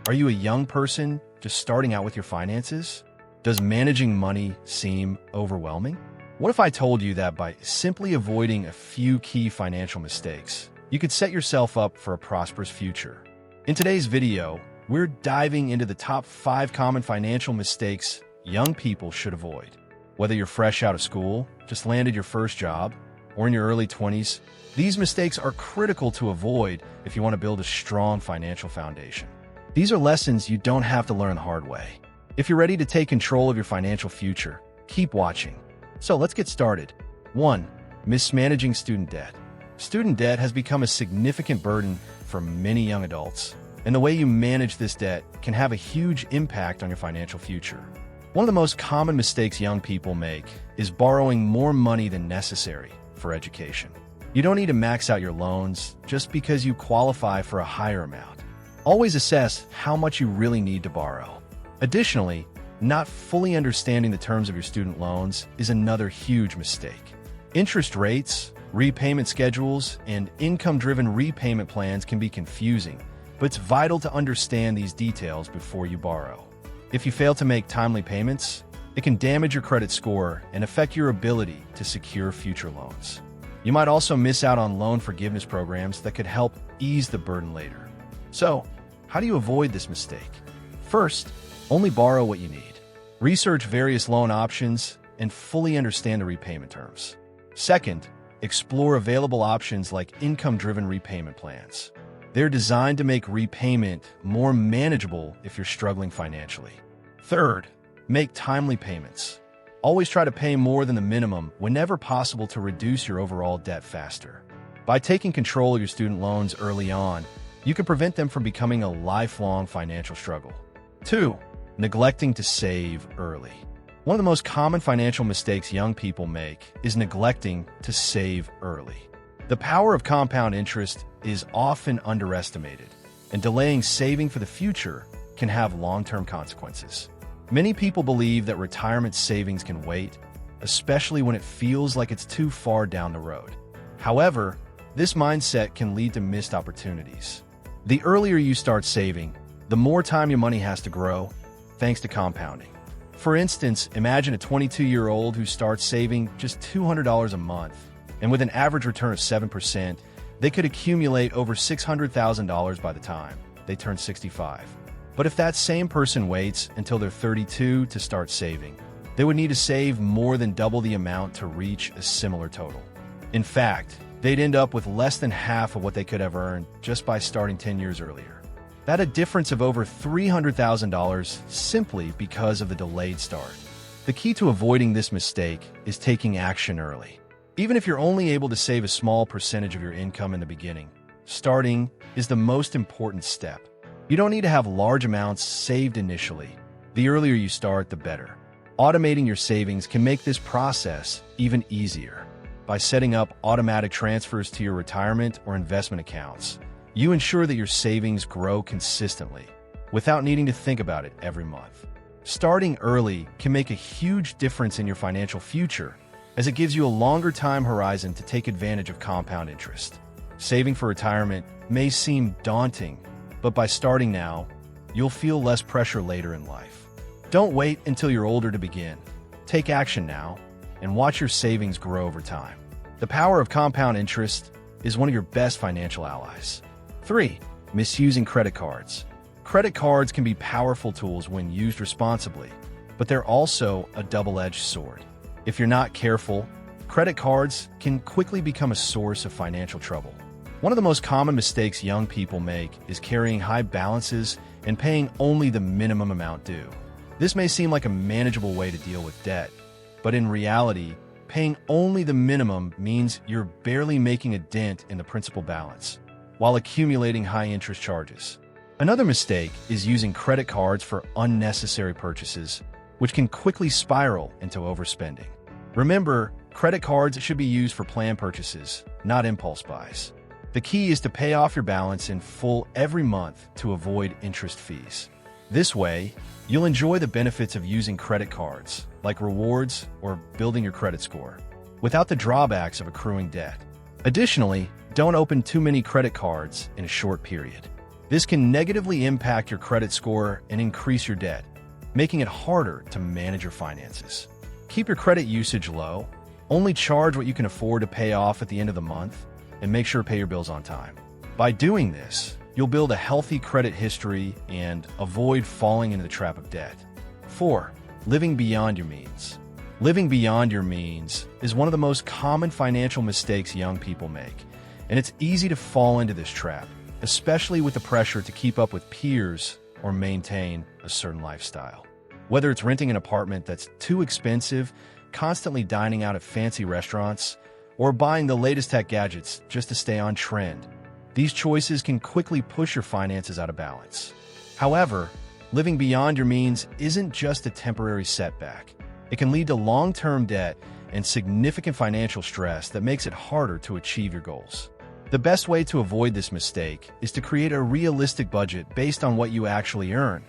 Are you a young person just starting out with your finances? Does managing money seem overwhelming? What if I told you that by simply avoiding a few key financial mistakes, you could set yourself up for a prosperous future? In today's video, we're diving into the top 5 common financial mistakes young people should avoid. Whether you're fresh out of school, just landed your first job, or in your early 20s, these mistakes are critical to avoid if you want to build a strong financial foundation. These are lessons you don't have to learn the hard way. If you're ready to take control of your financial future, keep watching. So let's get started. 1. Mismanaging student debt. Student debt has become a significant burden for many young adults, and the way you manage this debt can have a huge impact on your financial future. One of the most common mistakes young people make is borrowing more money than necessary for education. You don't need to max out your loans just because you qualify for a higher amount. Always assess how much you really need to borrow. Additionally, not fully understanding the terms of your student loans is another huge mistake. Interest rates, repayment schedules, and income-driven repayment plans can be confusing, but it's vital to understand these details before you borrow. If you fail to make timely payments, it can damage your credit score and affect your ability to secure future loans. You might also miss out on loan forgiveness programs that could help ease the burden later. So, how do you avoid this mistake? First, only borrow what you need. Research various loan options and fully understand the repayment terms. Second, explore available options like income-driven repayment plans. They're designed to make repayment more manageable if you're struggling financially. Third, make timely payments. Always try to pay more than the minimum whenever possible to reduce your overall debt faster. By taking control of your student loans early on, you can prevent them from becoming a lifelong financial struggle. 2. Neglecting to save early. One of the most common financial mistakes young people make is neglecting to save early. The power of compound interest is often underestimated, and delaying saving for the future can have long-term consequences. Many people believe that retirement savings can wait, especially when it feels like it's too far down the road. However, this mindset can lead to missed opportunities. The earlier you start saving, the more time your money has to grow, thanks to compounding. For instance, imagine a 22-year-old who starts saving just $200 a month, and with an average return of 7%, they could accumulate over $600,000 by the time they turn 65. But if that same person waits until they're 32 to start saving, they would need to save more than double the amount to reach a similar total. In fact, they'd end up with less than half of what they could have earned just by starting 10 years earlier. That's a difference of over $300,000 simply because of the delayed start. The key to avoiding this mistake is taking action early. Even if you're only able to save a small percentage of your income in the beginning, starting is the most important step. You don't need to have large amounts saved initially. The earlier you start, the better. Automating your savings can make this process even easier. By setting up automatic transfers to your retirement or investment accounts, you ensure that your savings grow consistently without needing to think about it every month. Starting early can make a huge difference in your financial future, as it gives you a longer time horizon to take advantage of compound interest. Saving for retirement may seem daunting, but by starting now, you'll feel less pressure later in life. Don't wait until you're older to begin. Take action now and watch your savings grow over time. The power of compound interest is one of your best financial allies. 3. Misusing credit cards. Credit cards can be powerful tools when used responsibly, but they're also a double-edged sword. If you're not careful, credit cards can quickly become a source of financial trouble. One of the most common mistakes young people make is carrying high balances and paying only the minimum amount due. This may seem like a manageable way to deal with debt, but in reality, paying only the minimum means you're barely making a dent in the principal balance, while accumulating high interest charges. Another mistake is using credit cards for unnecessary purchases, which can quickly spiral into overspending. Remember, credit cards should be used for planned purchases, not impulse buys. The key is to pay off your balance in full every month to avoid interest fees. This way, you'll enjoy the benefits of using credit cards, like rewards or building your credit score, without the drawbacks of accruing debt. Additionally, don't open too many credit cards in a short period. This can negatively impact your credit score and increase your debt, making it harder to manage your finances. Keep your credit usage low, only charge what you can afford to pay off at the end of the month, and make sure to pay your bills on time. By doing this, you'll build a healthy credit history and avoid falling into the trap of debt. 4. Living beyond your means. Living beyond your means is one of the most common financial mistakes young people make, and it's easy to fall into this trap, especially with the pressure to keep up with peers or maintain a certain lifestyle. Whether it's renting an apartment that's too expensive, constantly dining out at fancy restaurants, or buying the latest tech gadgets just to stay on trend, these choices can quickly push your finances out of balance. However, living beyond your means isn't just a temporary setback. It can lead to long-term debt and significant financial stress that makes it harder to achieve your goals. The best way to avoid this mistake is to create a realistic budget based on what you actually earn,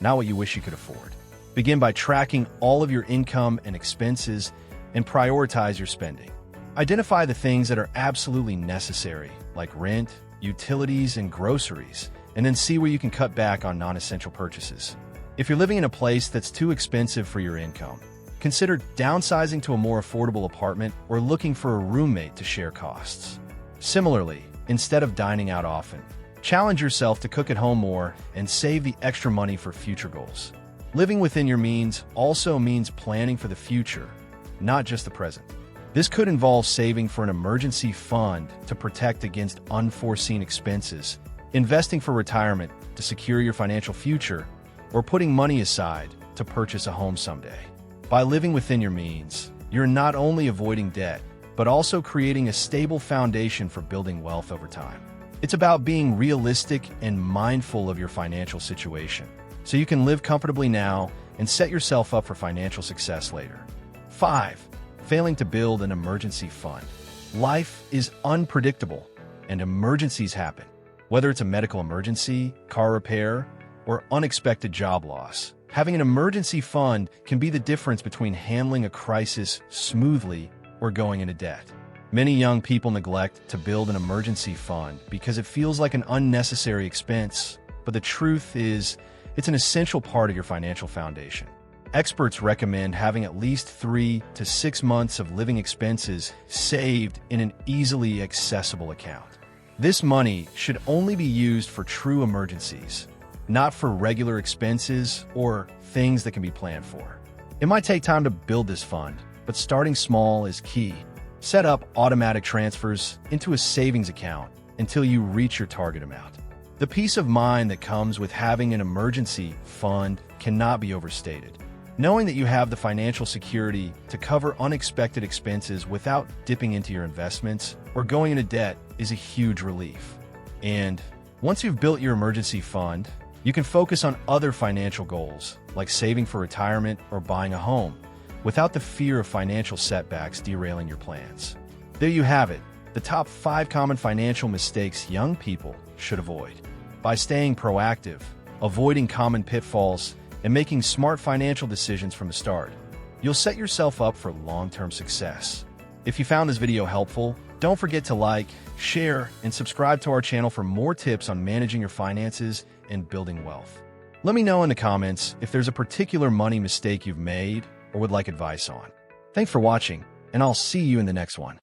not what you wish you could afford. Begin by tracking all of your income and expenses and prioritize your spending. Identify the things that are absolutely necessary, like rent, utilities, and groceries, and then see where you can cut back on non-essential purchases. If you're living in a place that's too expensive for your income, consider downsizing to a more affordable apartment or looking for a roommate to share costs. Similarly, instead of dining out often, challenge yourself to cook at home more and save the extra money for future goals. Living within your means also means planning for the future, not just the present. This could involve saving for an emergency fund to protect against unforeseen expenses, investing for retirement to secure your financial future, or putting money aside to purchase a home someday. By living within your means, you're not only avoiding debt, but also creating a stable foundation for building wealth over time. It's about being realistic and mindful of your financial situation, so you can live comfortably now and set yourself up for financial success later. 5. Failing to build an emergency fund. Life is unpredictable, and emergencies happen. Whether it's a medical emergency, car repair, or unexpected job loss, having an emergency fund can be the difference between handling a crisis smoothly or going into debt. Many young people neglect to build an emergency fund because it feels like an unnecessary expense, but the truth is, it's an essential part of your financial foundation. Experts recommend having at least 3 to 6 months of living expenses saved in an easily accessible account. This money should only be used for true emergencies, not for regular expenses or things that can be planned for. It might take time to build this fund, but starting small is key. Set up automatic transfers into a savings account until you reach your target amount. The peace of mind that comes with having an emergency fund cannot be overstated. Knowing that you have the financial security to cover unexpected expenses without dipping into your investments or going into debt is a huge relief. And once you've built your emergency fund, you can focus on other financial goals, like saving for retirement or buying a home, without the fear of financial setbacks derailing your plans. There you have it, the top 5 common financial mistakes young people should avoid. By staying proactive, avoiding common pitfalls, and making smart financial decisions from the start, you'll set yourself up for long-term success. If you found this video helpful, don't forget to like, share, and subscribe to our channel for more tips on managing your finances and building wealth. Let me know in the comments if there's a particular money mistake you've made or would like advice on. Thanks for watching, and I'll see you in the next one.